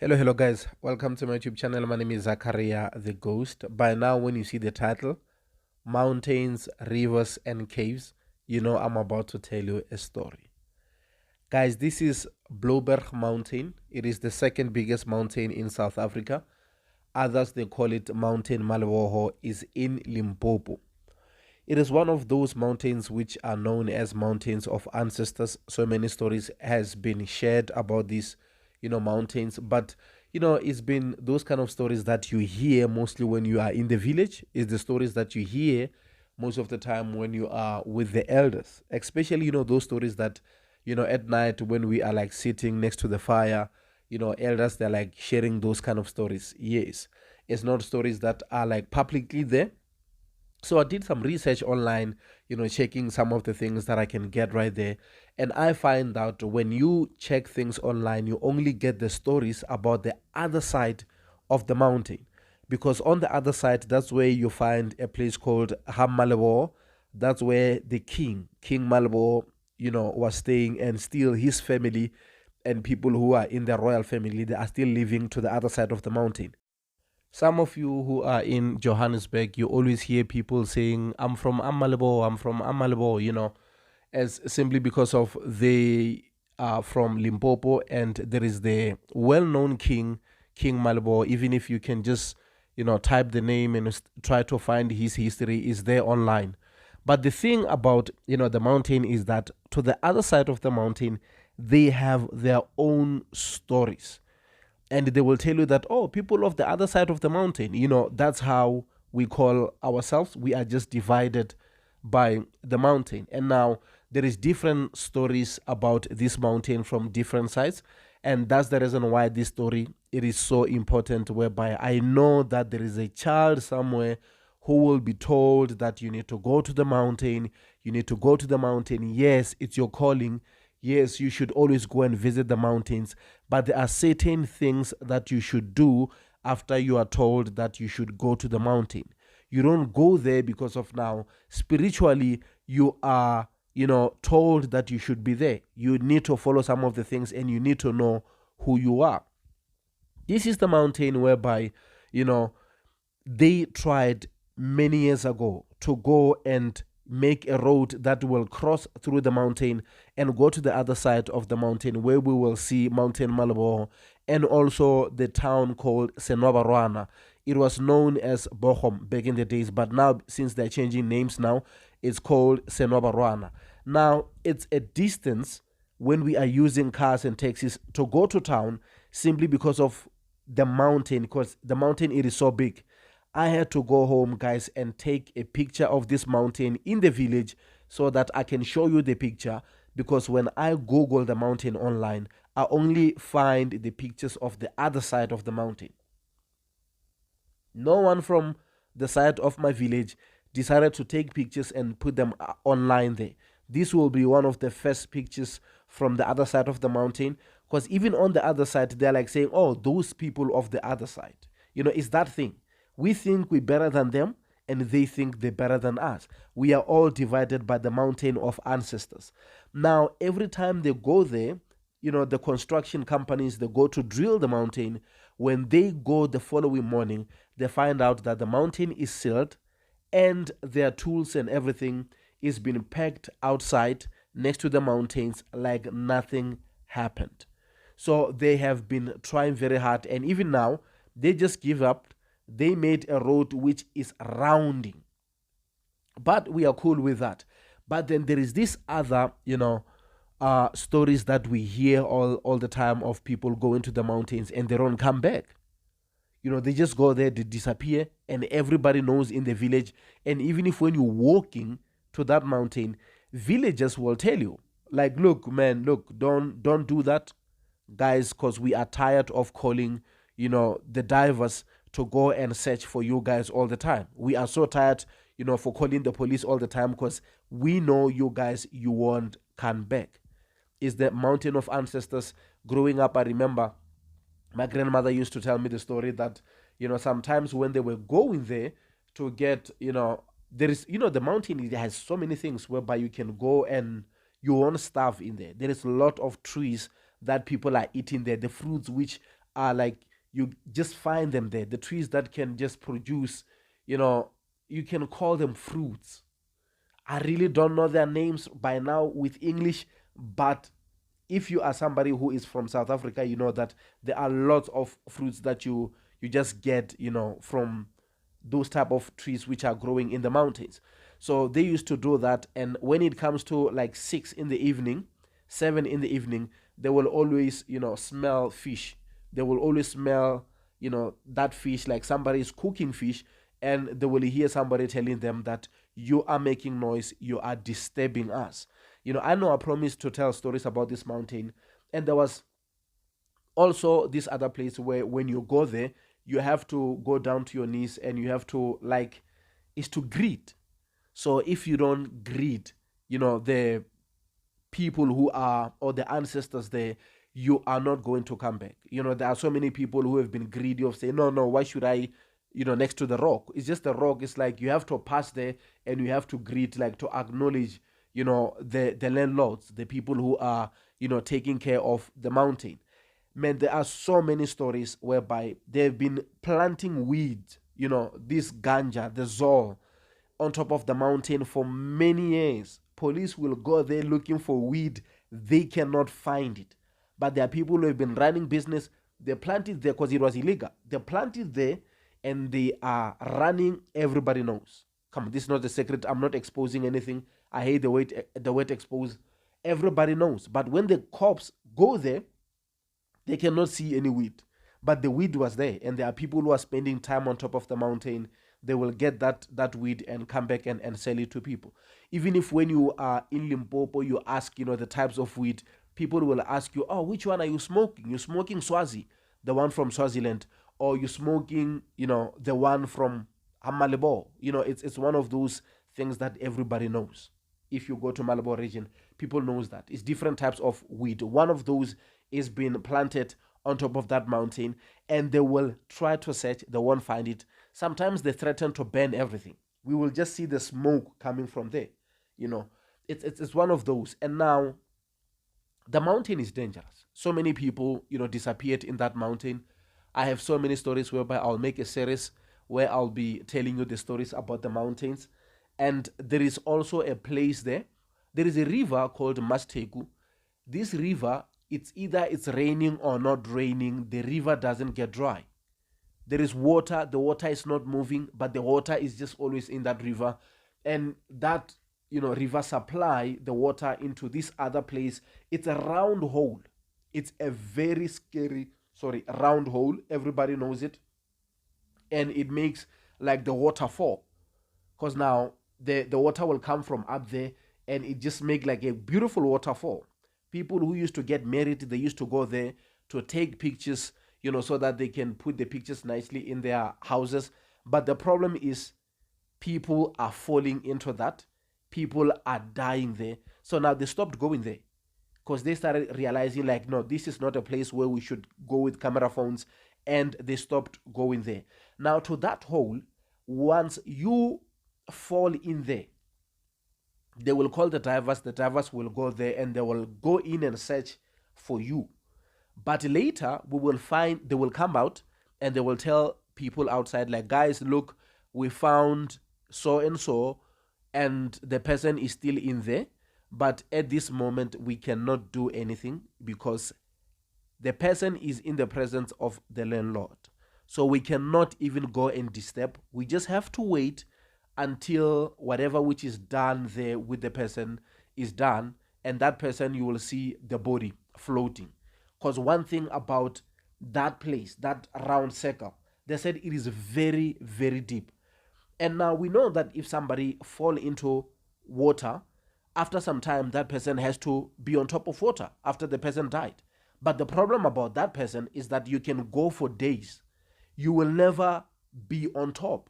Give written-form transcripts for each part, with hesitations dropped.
Hello, guys. Welcome to my YouTube channel. My name is Zakaria the Ghost. By now, when you see the title, Mountains, Rivers, and Caves, you know I'm about to tell you a story. Guys, this is Blueberg Mountain. It is the second biggest mountain in South Africa. Others, they call it Mountain Mmaleboho, is in Limpopo. It is one of those mountains which are known as mountains of ancestors. So many stories has been shared about these, mountains. But it's been those kind of stories that you hear mostly when you are in the village. Is the stories that you hear most of the time when you are with the elders, especially those stories that at night when we are like sitting next to the fire. Elders, they're like sharing those kind of stories. Yes, it's not stories that are like publicly there. So I did some research online, checking some of the things that I can get right there. And I find out when you check things online, you only get the stories about the other side of the mountain. Because on the other side, that's where you find a place called Mmaleboho. That's where the King Malibu, was staying, and still his family and people who are in the royal family, they are still living to the other side of the mountain. Some of you who are in Johannesburg, you always hear people saying, I'm from Mmaleboho, I'm from Mmaleboho, as simply because of they are from Limpopo, and there is the well known King Malibu. Even if you can just, type the name and try to find his history, is there online. But the thing about, the mountain is that to the other side of the mountain, they have their own stories, and they will tell you that, oh, people of the other side of the mountain, that's how we call ourselves. We are just divided by the mountain. And now there is different stories about this mountain from different sides, and that's the reason why this story, it is so important, whereby I know that there is a child somewhere who will be told that you need to go to the mountain, you need to go to the mountain. Yes, it's your calling. Yes, you should always go and visit the mountains, but there are certain things that you should do after you are told that you should go to the mountain. You don't go there because of now spiritually you are, told that you should be there. You need to follow some of the things, and you need to know who you are. This is the mountain whereby, you know, they tried many years ago to go and make a road that will cross through the mountain and go to the other side of the mountain, where we will see Mountain Malibu and also the town called Senobarwana. It was known as Bochum back in the days, but now since they're changing names now, it's called Senobarwana. Now it's a distance when we are using cars and taxis to go to town, simply because of the mountain, because the mountain, it is so big. I had to go home, guys, and take a picture of this mountain in the village so that I can show you the picture. Because when I Google the mountain online, I only find the pictures of the other side of the mountain. No one from the side of my village decided to take pictures and put them online there. This will be one of the first pictures from the other side of the mountain, because even on the other side, they're like saying, oh, those people of the other side. It's that thing. We think we're better than them, and they think they're better than us. We are all divided by the mountain of ancestors. Now, every time they go there, the construction companies, they go to drill the mountain. When they go the following morning, they find out that the mountain is sealed, and their tools and everything is being packed outside next to the mountains like nothing happened. So they have been trying very hard, and even now, they just give up. They made a road which is rounding, but we are cool with that. But then there is this other, stories that we hear all the time of people going to the mountains and they don't come back. They just go there, they disappear, and everybody knows in the village. And even if when you're walking to that mountain, villagers will tell you, like, look, man, look, don't do that, guys, because we are tired of calling, the divers to go and search for you guys all the time. We are so tired, for calling the police all the time, because we know you guys, you won't come back. Is the mountain of ancestors. Growing up, I remember my grandmother used to tell me the story that, sometimes when they were going there to get, there is, the mountain, it has so many things whereby you can go and you won't starve in there. There is a lot of trees that people are eating there, the fruits which are like, you just find them there. The trees that can just produce, you know, you can call them fruits. I really don't know their names by now with English, but if you are somebody who is from South Africa, you know that there are lots of fruits that you just get, from those type of trees which are growing in the mountains. So they used to do that, and when it comes to like 6 in the evening, 7 in the evening, they will always, smell fish. They will always smell, that fish, like somebody is cooking fish, and they will hear somebody telling them that you are making noise, you are disturbing us. I know I promised to tell stories about this mountain, and there was also this other place where when you go there, you have to go down to your knees and you have to, like, is to greet. So if you don't greet, the people who are, or the ancestors there, you are not going to come back. There are so many people who have been greedy of saying, no, no, why should I, next to the rock? It's just the rock. It's like you have to pass there and you have to greet, like to acknowledge, the landlords, the people who are, taking care of the mountain. Man, there are so many stories whereby they've been planting weed, this ganja, the zol, on top of the mountain for many years. Police will go there looking for weed, they cannot find it. But there are people who have been running business, they planted there because it was illegal. They planted there and they are running, everybody knows. Come on, this is not a secret. I'm not exposing anything. I hate the word expose. Everybody knows. But when the cops go there, they cannot see any weed. But the weed was there, and there are people who are spending time on top of the mountain. They will get that weed and come back and sell it to people. Even if when you are in Limpopo, you ask, the types of weed, people will ask you, oh, which one are you smoking? You're smoking Swazi, the one from Swaziland, or you're smoking, the one from Mmaleboho. It's one of those things that everybody knows. If you go to Malibu region, people knows that. It's different types of weed. One of those is being planted on top of that mountain, and they will try to search, they won't find it. Sometimes they threaten to burn everything. We will just see the smoke coming from there. It's one of those. And now the mountain is dangerous. So many people, disappeared in that mountain. I have so many stories whereby I'll make a series where I'll be telling you the stories about the mountains. And there is also a place there. There is a river called Masteku. This river, it's either it's raining or not raining, the river doesn't get dry. There is water, the water is not moving, but the water is just always in that river. And that, river supply the water into this other place. It's a round hole. It's a very scary, round hole. Everybody knows it. And it makes like the waterfall. Because now the water will come from up there and it just make like a beautiful waterfall. People who used to get married, they used to go there to take pictures, so that they can put the pictures nicely in their houses. But the problem is people are falling into that. People are dying there. So now they stopped going there because they started realizing like, no, this is not a place where we should go with camera phones, and they stopped going there. Now to that hole, once you fall in there, they will call the divers will go there and they will go in and search for you. But later they will come out and they will tell people outside like, guys, look, we found so and so, and the person is still in there, but at this moment we cannot do anything because the person is in the presence of the landlord. So we cannot even go and disturb. We just have to wait until whatever which is done there with the person is done, and that person, you will see the body floating. Because one thing about that place, that round circle, they said it is very, very deep. And now we know that if somebody fall into water, after some time that person has to be on top of water after the person died. But the problem about that person is that you can go for days. You will never be on top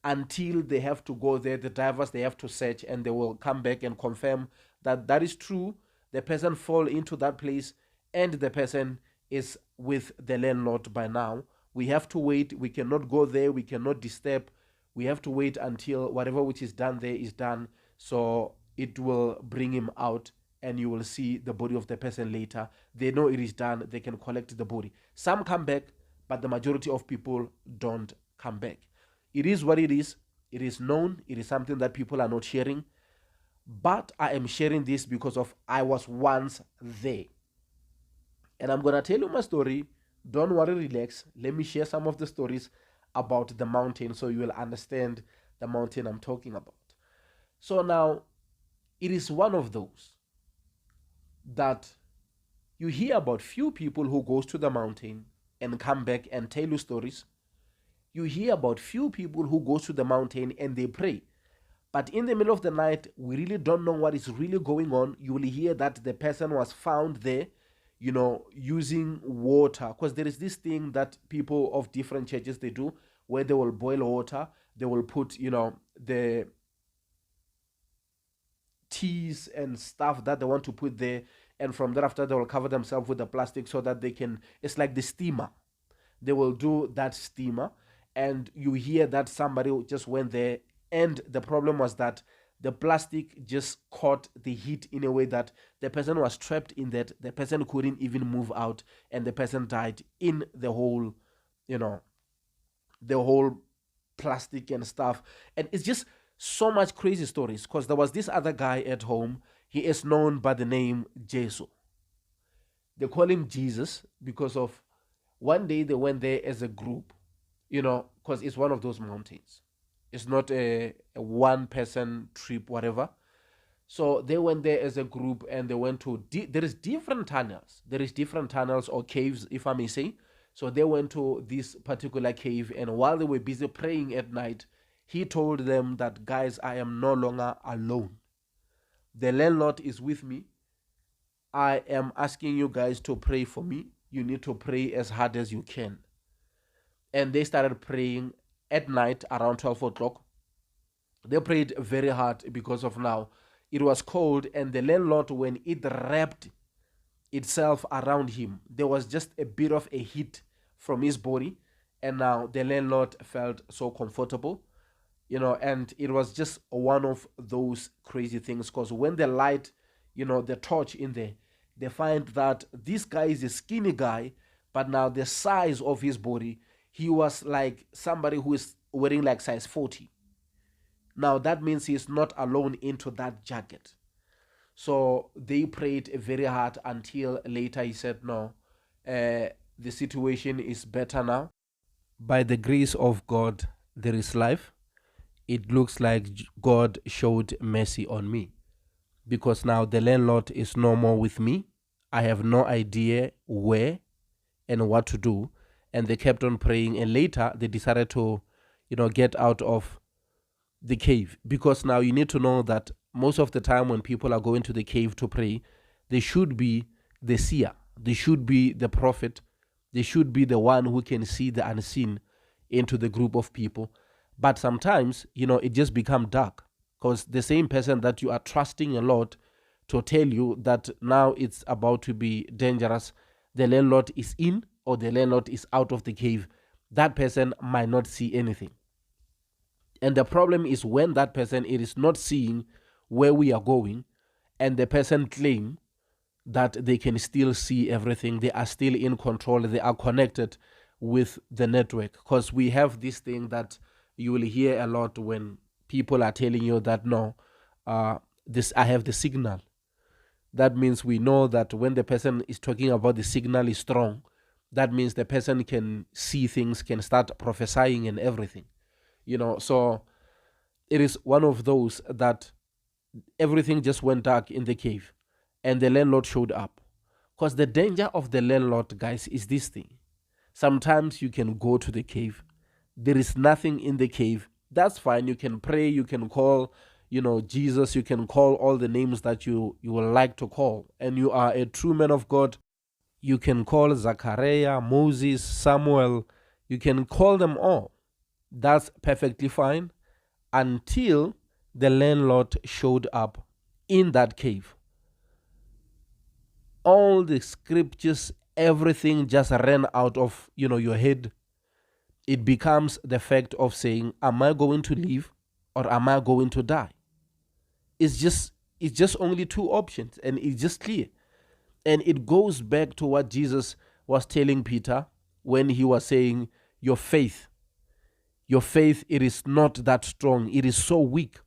until they have to go there. The divers, they have to search and they will come back and confirm that that is true. The person fall into that place and the person is with the landlord by now. We have to wait. We cannot go there. We cannot disturb. We have to wait until whatever which is done there is done. So it will bring him out and you will see the body of the person later. They know it is done, they can collect the body. Some come back, but the majority of people don't come back. It is what it is. It is known. It is something that people are not sharing. But I am sharing this because of I was once there. And I'm gonna tell you my story. Don't worry, relax. Let me share some of the stories about the mountain so you will understand the mountain I'm talking about. So now it is one of those that you hear about few people who goes to the mountain and come back and tell you stories. You hear about few people who goes to the mountain and they pray. But in the middle of the night, we really don't know what is really going on. You will hear that the person was found there, using water. Because there is this thing that people of different churches they do where they will boil water, they will put, the teas and stuff that they want to put there, and from thereafter they will cover themselves with the plastic so that they can, it's like the steamer. They will do that steamer, and you hear that somebody just went there, and the problem was that the plastic just caught the heat in a way that the person was trapped in that the person couldn't even move out, and the person died in the whole, you know the whole plastic and stuff. And it's just so much crazy stories, because there was this other guy at home. He is known by the name Jesu. They call him Jesus because of one day they went there as a group, because it's one of those mountains. It's not a one person trip, whatever. So they went there as a group, and they went to there is different tunnels. There is different tunnels or caves, if I may say. So they went to this particular cave, and while they were busy praying at night, he told them that, guys, I am no longer alone. The landlord is with me. I am asking you guys to pray for me. You need to pray as hard as you can. And they started praying at night around 12 o'clock. They prayed very hard because of now. It was cold, and the landlord, when it wrapped itself around him, there was just a bit of a heat from his body. And now the landlord felt so comfortable, and it was just one of those crazy things, because when they light, the torch in there, they find that this guy is a skinny guy, but now the size of his body, he was like somebody who is wearing like size 40. Now that means he's not alone into that jacket. So they prayed very hard until later he said, no, the situation is better now. By the grace of God, there is life. It looks like God showed mercy on me, because now the landlord is no more with me. I have no idea where and what to do. And they kept on praying. And later they decided to, get out of the cave, because now you need to know that most of the time when people are going to the cave to pray, they should be the seer, they should be the prophet, they should be the one who can see the unseen into the group of people. But sometimes, it just becomes dark, because the same person that you are trusting a lot to tell you that now it's about to be dangerous, the landlord is in or the landlord is out of the cave, that person might not see anything. And the problem is when that person it is not seeing where we are going, and the person claim that they can still see everything, they are still in control, they are connected with the network. Because we have this thing that you will hear a lot when people are telling you that, no, this I have the signal. That means we know that when the person is talking about the signal is strong, that means the person can see things, can start prophesying and everything. So it is one of those that everything just went dark in the cave, and the landlord showed up. Because the danger of the landlord, guys, is this thing. Sometimes you can go to the cave, there is nothing in the cave. That's fine. You can pray, you can call, Jesus, you can call all the names that you would like to call. And you are a true man of God. You can call Zakaria, Moses, Samuel, you can call them all. That's perfectly fine until the landlord showed up in that cave. All the scriptures, everything just ran out of your head. It becomes the fact of saying, am I going to live or am I going to die? It's just It's just only two options, and it's just clear. And it goes back to what Jesus was telling Peter when he was saying, your faith, it is not that strong. It is so weak.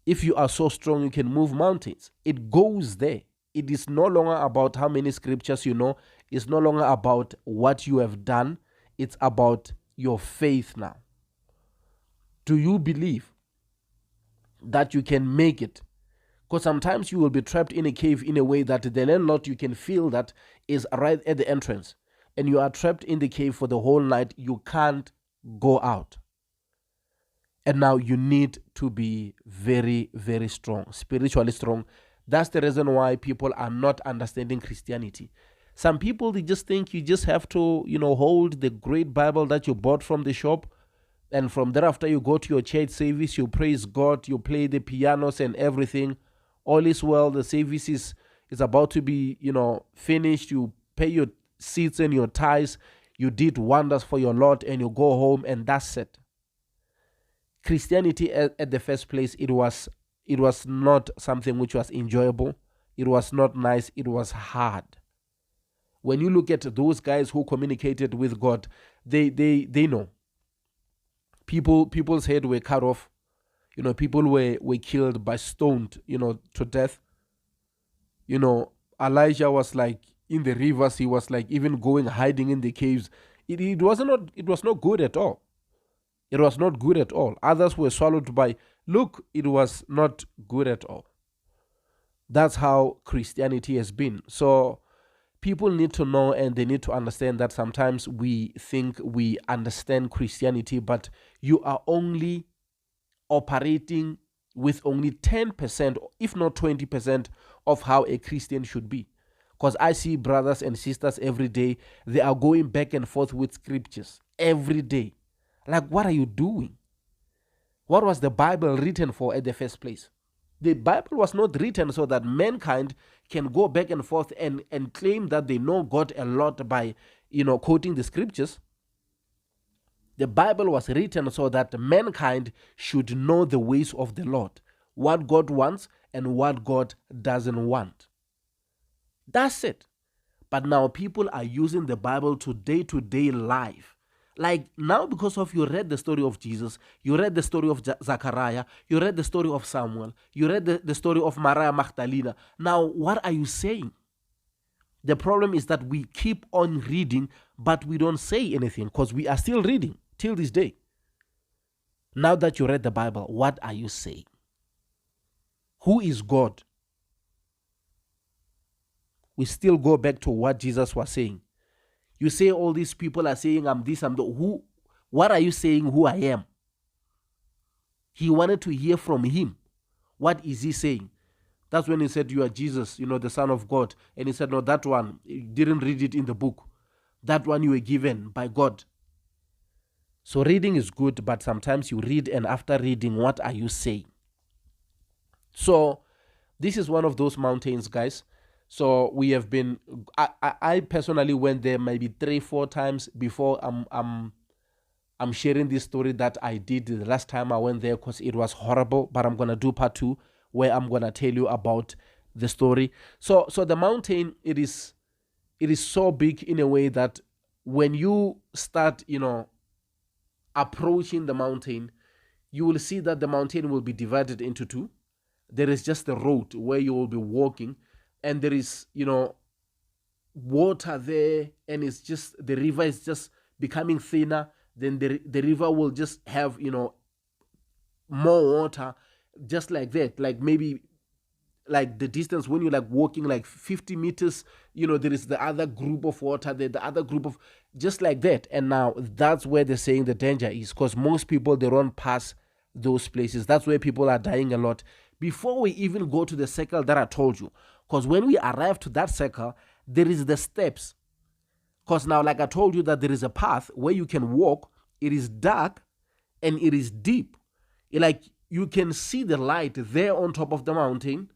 If you are so strong, you can move mountains. It goes there. It is no longer about how many scriptures you know. It's no longer about what you have done. It's about your faith now. Do you believe that you can make it? Because sometimes you will be trapped in a cave in a way that the landlord, you can feel that, is right at the entrance. And you are trapped in the cave for the whole night. You can't go out. And now you need to be very, very strong, spiritually strong. That's the reason why people are not understanding Christianity. Some people, they just think you just have to, hold the great Bible that you bought from the shop. And from thereafter, you go to your church service, you praise God, you play the pianos and everything. All is well. The service is about to be, finished. You pay your seats and your tithes. You did wonders for your Lord, and you go home, and that's it. Christianity at the first place, it was not something which was enjoyable. It was not nice. It was hard. When you look at those guys who communicated with God, they know. People's head were cut off. People were killed by stoned, to death. Elijah was like in the rivers. He was like even going hiding in the caves. It was not good at all. It was not good at all. Others were swallowed by, it was not good at all. That's how Christianity has been. So people need to know, and they need to understand that sometimes we think we understand Christianity, but you are only operating with only 10%, if not 20%, of how a Christian should be. Because I see brothers and sisters every day, they are going back and forth with scriptures every day. Like, what are you doing? What was the Bible written for at the first place? The Bible was not written so that mankind can go back and forth and claim that they know God a lot by, quoting the scriptures. The Bible was written so that mankind should know the ways of the Lord, what God wants and what God doesn't want. That's it. But now people are using the Bible to day-to-day life. Like now, because of you read the story of Jesus, you read the story of Zakaria, you read the story of Samuel, you read the story of Maria Magdalena. Now, what are you saying? The problem is that we keep on reading, but we don't say anything because we are still reading till this day. Now that you read the Bible, what are you saying? Who is God? We still go back to what Jesus was saying. You say all these people are saying, I'm this, I'm that. Who? What are you saying who I am? He wanted to hear from him. What is he saying? That's when he said, you are Jesus, the Son of God. And he said, no, that one, you didn't read it in the book. That one you were given by God. So reading is good, but sometimes you read, and after reading, what are you saying? So this is one of those mountains, guys. So we have been, I personally went there maybe 3-4 times before I'm sharing this story that I did the last time I went there, because it was horrible. But I'm going to do part 2 where I'm going to tell you about the story. So the mountain, it is so big in a way that when you start, approaching the mountain, you will see that the mountain will be divided into 2. There is just a road where you will be walking, and there is, water there, and it's just, the river is just becoming thinner. Then the river will just have, more water, just like that. Like maybe like the distance when you're like walking like 50 meters, there is the other group of water there, the other group of, just like that. And now that's where they're saying the danger is, because most people, they run past those places. That's where people are dying a lot. Before we even go to the circle that I told you, because when we arrive to that circle, there is the steps. Because now, like I told you, that there is a path where you can walk. It is dark and it is deep. Like you can see the light there on top of the mountain,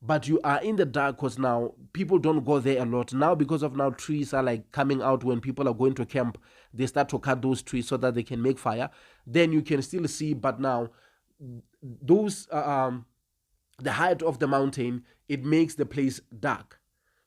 but you are in the dark, because now people don't go there a lot. Now, because of now trees are like coming out when people are going to camp, they start to cut those trees so that they can make fire. Then you can still see, but now those the height of the mountain, it makes the place dark.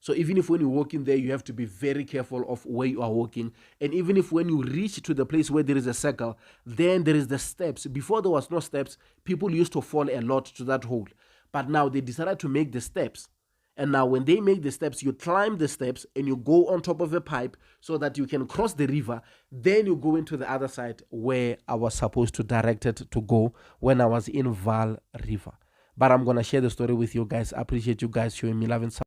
So even if when you walk in there, you have to be very careful of where you are walking. And even if when you reach to the place where there is a circle, then there is the steps. Before there was no steps, people used to fall a lot to that hole. But now they decided to make the steps. And now when they make the steps, you climb the steps and you go on top of a pipe so that you can cross the river. Then you go into the other side where I was supposed to direct it to go when I was in Vaal River. But I'm going to share the story with you guys. I appreciate you guys showing me love and support.